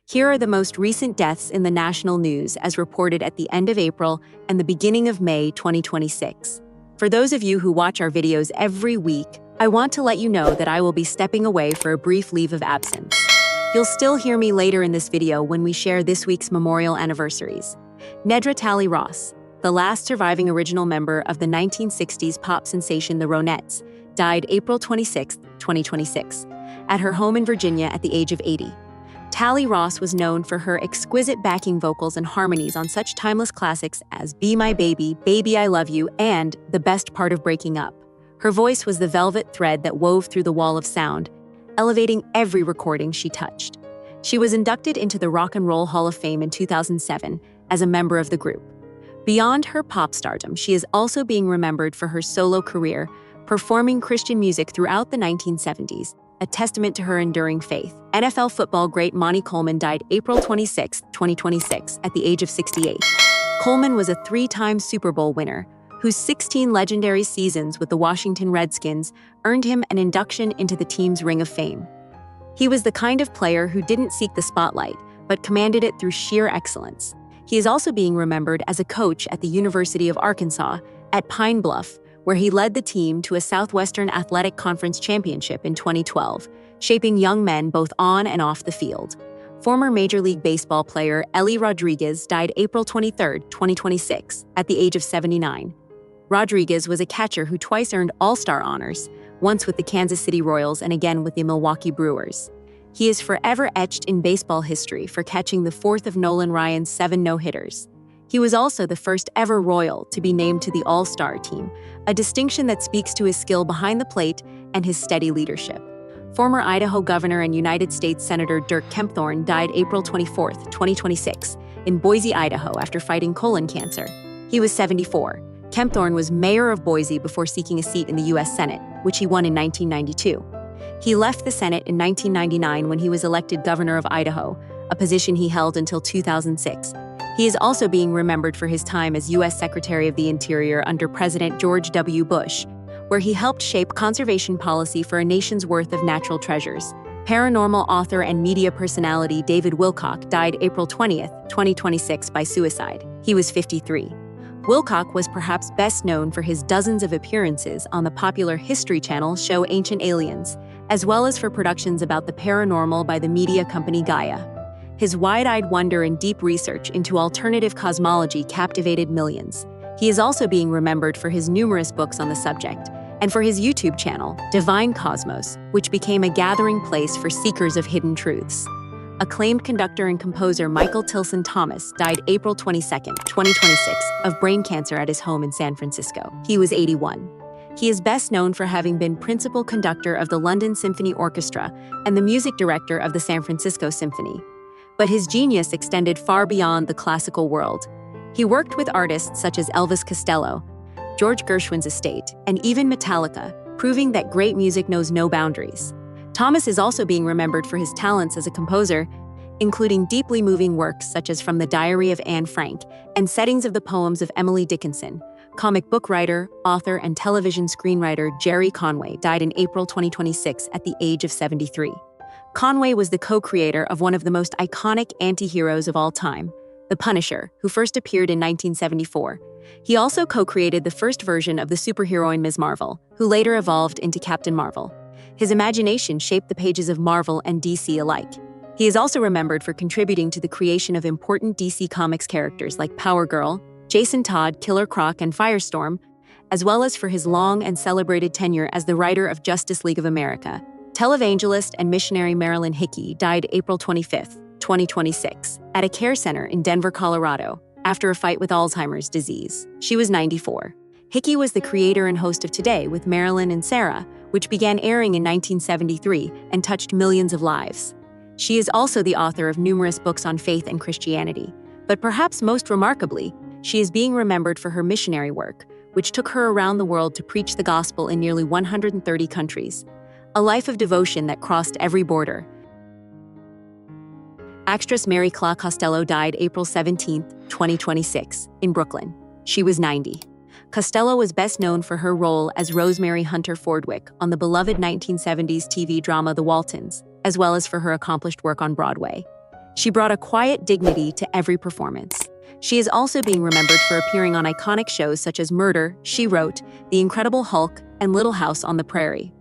Here are the most recent deaths in the national news as reported at the end of April and the beginning of May 2026. For those of you who watch our videos every week, I want to let you know that I will be stepping away for a brief leave of absence. You'll still hear me later in this video when we share this week's memorial anniversaries. Nedra Talley-Ross, the last surviving original member of the 1960s pop sensation The Ronettes, died April 26, 2026, at her home in Virginia at the age of 80. Talley-Ross was known for her exquisite backing vocals and harmonies on such timeless classics as Be My Baby, Baby I Love You, and The Best Part of Breaking Up. Her voice was the velvet thread that wove through the wall of sound, elevating every recording she touched. She was inducted into the Rock and Roll Hall of Fame in 2007 as a member of the group. Beyond her pop stardom, she is also being remembered for her solo career, performing Christian music throughout the 1970s, a testament to her enduring faith. NFL football great Monty Coleman died April 26, 2026, at the age of 68. Coleman was a three-time Super Bowl winner, whose 16 legendary seasons with the Washington Redskins earned him an induction into the team's Ring of Fame. He was the kind of player who didn't seek the spotlight, but commanded it through sheer excellence. He is also being remembered as a coach at the University of Arkansas at Pine Bluff, where he led the team to a Southwestern Athletic Conference championship in 2012, shaping young men both on and off the field. Former Major League Baseball player Ellie Rodriguez died April 23, 2026, at the age of 79. Rodriguez was a catcher who twice earned All-Star honors, once with the Kansas City Royals and again with the Milwaukee Brewers. He is forever etched in baseball history for catching the fourth of Nolan Ryan's 7 no-hitters. He was also the first ever Royal to be named to the All-Star team, a distinction that speaks to his skill behind the plate and his steady leadership. Former Idaho Governor and United States Senator Dirk Kempthorne died April 24, 2026, in Boise, Idaho after fighting colon cancer. He was 74. Kempthorne was mayor of Boise before seeking a seat in the U.S. Senate, which he won in 1992. He left the Senate in 1999 when he was elected governor of Idaho, a position he held until 2006. He is also being remembered for his time as U.S. Secretary of the Interior under President George W. Bush, where he helped shape conservation policy for a nation's worth of natural treasures. Paranormal author and media personality David Wilcock died April 20, 2026 by suicide. He was 53. Wilcock was perhaps best known for his dozens of appearances on the popular History Channel show Ancient Aliens, as well as for productions about the paranormal by the media company Gaia. His wide-eyed wonder and deep research into alternative cosmology captivated millions. He is also being remembered for his numerous books on the subject, and for his YouTube channel, Divine Cosmos, which became a gathering place for seekers of hidden truths. Acclaimed conductor and composer Michael Tilson Thomas died April 22, 2026, of brain cancer at his home in San Francisco. He was 81. He is best known for having been principal conductor of the London Symphony Orchestra and the music director of the San Francisco Symphony. But his genius extended far beyond the classical world. He worked with artists such as Elvis Costello, George Gershwin's estate, and even Metallica, proving that great music knows no boundaries. Thomas is also being remembered for his talents as a composer, including deeply moving works such as From the Diary of Anne Frank and settings of the poems of Emily Dickinson. Comic book writer, author, and television screenwriter Jerry Conway died in April 2026 at the age of 73. Conway was the co-creator of one of the most iconic anti-heroes of all time, The Punisher, who first appeared in 1974. He also co-created the first version of the superheroine Ms. Marvel, who later evolved into Captain Marvel. His imagination shaped the pages of Marvel and DC alike. He is also remembered for contributing to the creation of important DC Comics characters like Power Girl, Jason Todd, Killer Croc, and Firestorm, as well as for his long and celebrated tenure as the writer of Justice League of America. Televangelist and missionary Marilyn Hickey died April 25, 2026, at a care center in Denver, Colorado, after a fight with Alzheimer's disease. She was 94. Hickey was the creator and host of Today with Marilyn and Sarah, which began airing in 1973 and touched millions of lives. She is also the author of numerous books on faith and Christianity, but perhaps most remarkably, she is being remembered for her missionary work, which took her around the world to preach the gospel in nearly 130 countries. A life of devotion that crossed every border. Actress Mary Cla Costello died April 17, 2026, in Brooklyn. She was 90. Costello was best known for her role as Rosemary Hunter Fordwick on the beloved 1970s TV drama The Waltons, as well as for her accomplished work on Broadway. She brought a quiet dignity to every performance. She is also being remembered for appearing on iconic shows such as Murder, She Wrote, The Incredible Hulk, and Little House on the Prairie.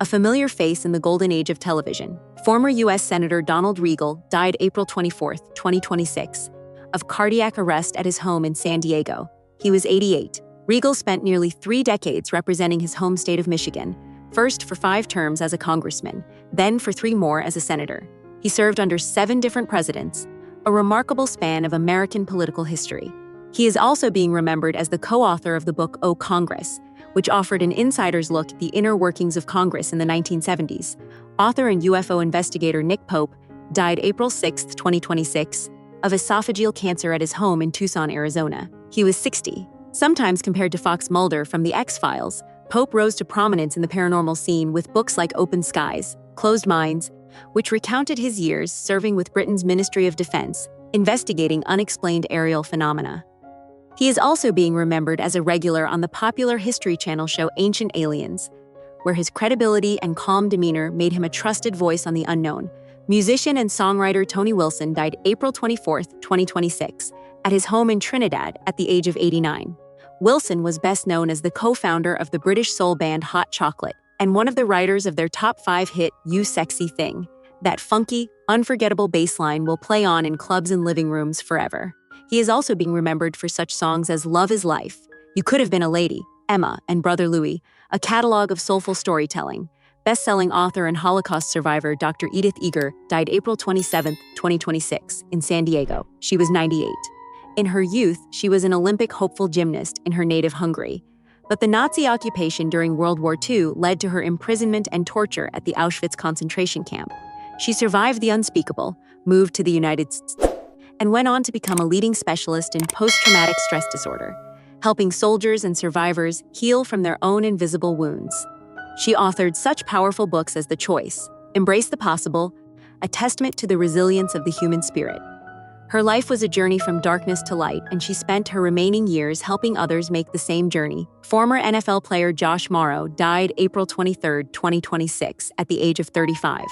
A familiar face in the golden age of television, former U.S. Senator Donald Regal died April 24, 2026, of cardiac arrest at his home in San Diego. He was 88. Regal spent nearly 3 decades representing his home state of Michigan, first for 5 terms as a congressman, then for 3 more as a senator. He served under 7 different presidents, a remarkable span of American political history. He is also being remembered as the co-author of the book Oh Congress, which offered an insider's look at the inner workings of Congress in the 1970s. Author and UFO investigator Nick Pope died April 6, 2026, of esophageal cancer at his home in Tucson, Arizona. He was 60. Sometimes compared to Fox Mulder from The X-Files, Pope rose to prominence in the paranormal scene with books like Open Skies, Closed Minds, which recounted his years serving with Britain's Ministry of Defense, investigating unexplained aerial phenomena. He is also being remembered as a regular on the popular History Channel show Ancient Aliens, where his credibility and calm demeanor made him a trusted voice on the unknown. Musician and songwriter Tony Wilson died April 24, 2026, at his home in Trinidad at the age of 89. Wilson was best known as the co-founder of the British soul band Hot Chocolate and one of the writers of their top 5 hit You Sexy Thing. That funky, unforgettable bass line will play on in clubs and living rooms forever. He is also being remembered for such songs as Love is Life, You Could Have Been a Lady, Emma, and Brother Louie, a catalog of soulful storytelling. Best-selling author and Holocaust survivor Dr. Edith Eger died April 27, 2026, in San Diego. She was 98. In her youth, she was an Olympic hopeful gymnast in her native Hungary. But the Nazi occupation during World War II led to her imprisonment and torture at the Auschwitz concentration camp. She survived the unspeakable, moved to the United States, and went on to become a leading specialist in post-traumatic stress disorder, helping soldiers and survivors heal from their own invisible wounds. She authored such powerful books as The Choice, Embrace the Possible, a testament to the resilience of the human spirit. Her life was a journey from darkness to light, and she spent her remaining years helping others make the same journey. Former NFL player Josh Morrow died April 23, 2026, at the age of 35.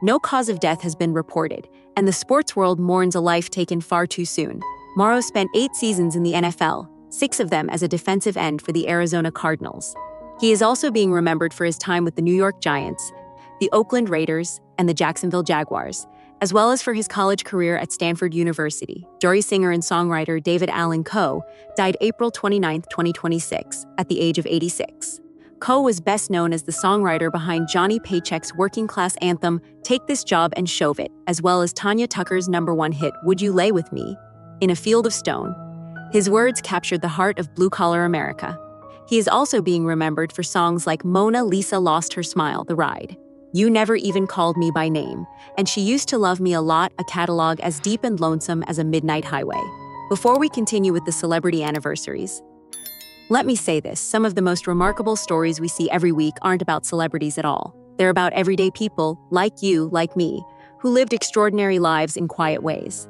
No cause of death has been reported, and the sports world mourns a life taken far too soon. Morrow spent 8 seasons in the NFL, 6 of them as a defensive end for the Arizona Cardinals. He is also being remembered for his time with the New York Giants, the Oakland Raiders, and the Jacksonville Jaguars, as well as for his college career at Stanford University. Jory singer and songwriter David Allan Coe died April 29, 2026, at the age of 86. Coe was best known as the songwriter behind Johnny Paycheck's working-class anthem, Take This Job and Shove It, as well as Tanya Tucker's #1 hit, Would You Lay With Me? In a Field of Stone. His words captured the heart of blue-collar America. He is also being remembered for songs like Mona Lisa Lost Her Smile, The Ride, You Never Even Called Me By Name, and She Used to Love Me a Lot, a catalog as deep and lonesome as a midnight highway. Before we continue with the celebrity anniversaries, let me say this, some of the most remarkable stories we see every week aren't about celebrities at all. They're about everyday people, like you, like me, who lived extraordinary lives in quiet ways.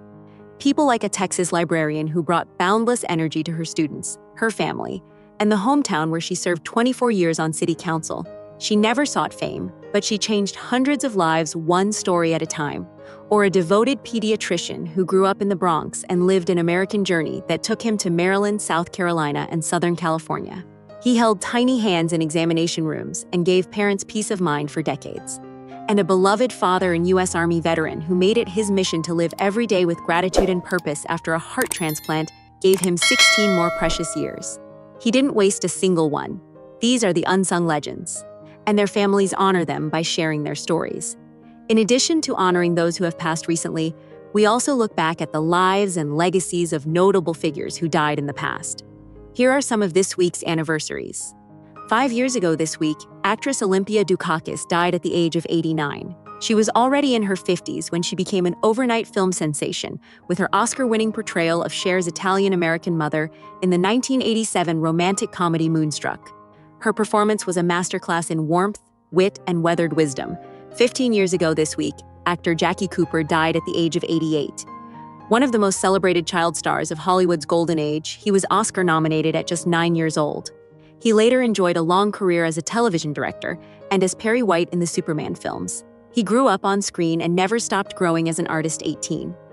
People like a Texas librarian who brought boundless energy to her students, her family, and the hometown where she served 24 years on city council. She never sought fame, but she changed hundreds of lives one story at a time. Or a devoted pediatrician who grew up in the Bronx and lived an American journey that took him to Maryland, South Carolina, and Southern California. He held tiny hands in examination rooms and gave parents peace of mind for decades. And a beloved father and U.S. Army veteran who made it his mission to live every day with gratitude and purpose after a heart transplant gave him 16 more precious years. He didn't waste a single one. These are the unsung legends, and their families honor them by sharing their stories. In addition to honoring those who have passed recently, we also look back at the lives and legacies of notable figures who died in the past. Here are some of this week's anniversaries. 5 years ago this week, actress Olympia Dukakis died at the age of 89. She was already in her 50s when she became an overnight film sensation with her Oscar-winning portrayal of Cher's Italian-American mother in the 1987 romantic comedy Moonstruck. Her performance was a masterclass in warmth, wit, and weathered wisdom. 15 years ago this week, actor Jackie Cooper died at the age of 88. One of the most celebrated child stars of Hollywood's golden age, he was Oscar-nominated at just 9 years old. He later enjoyed a long career as a television director and as Perry White in the Superman films. He grew up on screen and never stopped growing as an artist.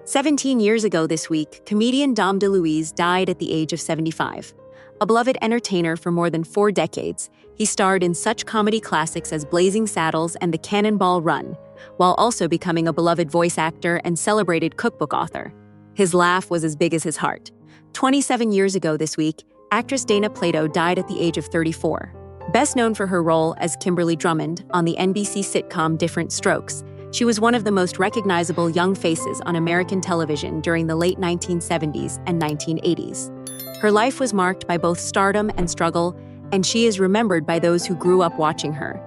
17 years ago this week, comedian Dom DeLuise died at the age of 75. A beloved entertainer for more than 4 decades, he starred in such comedy classics as Blazing Saddles and The Cannonball Run, while also becoming a beloved voice actor and celebrated cookbook author. His laugh was as big as his heart. 27 years ago this week, actress Dana Plato died at the age of 34. Best known for her role as Kimberly Drummond on the NBC sitcom Different Strokes, she was one of the most recognizable young faces on American television during the late 1970s and 1980s. Her life was marked by both stardom and struggle, and she is remembered by those who grew up watching her.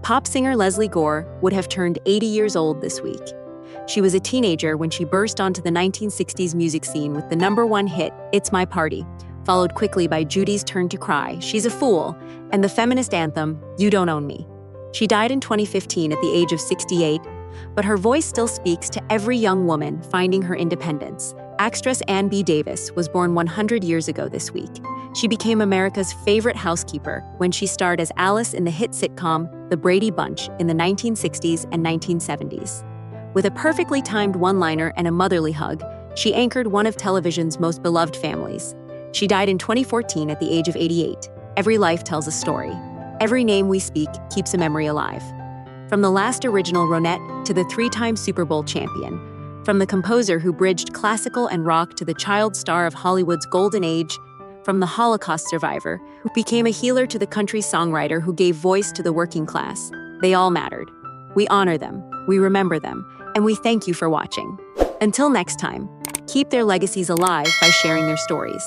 Pop singer Leslie Gore would have turned 80 years old this week. She was a teenager when she burst onto the 1960s music scene with the #1 hit, It's My Party, followed quickly by Judy's Turn to Cry, She's a Fool, and the feminist anthem, You Don't Own Me. She died in 2015 at the age of 68, but her voice still speaks to every young woman finding her independence. Actress Ann B. Davis was born 100 years ago this week. She became America's favorite housekeeper when she starred as Alice in the hit sitcom The Brady Bunch in the 1960s and 1970s. With a perfectly timed one-liner and a motherly hug, she anchored one of television's most beloved families. She died in 2014 at the age of 88. Every life tells a story. Every name we speak keeps a memory alive. From the last original Ronette to the 3-time Super Bowl champion, from the composer who bridged classical and rock to the child star of Hollywood's golden age, from the Holocaust survivor who became a healer to the country songwriter who gave voice to the working class, they all mattered. We honor them, we remember them, and we thank you for watching. Until next time, keep their legacies alive by sharing their stories.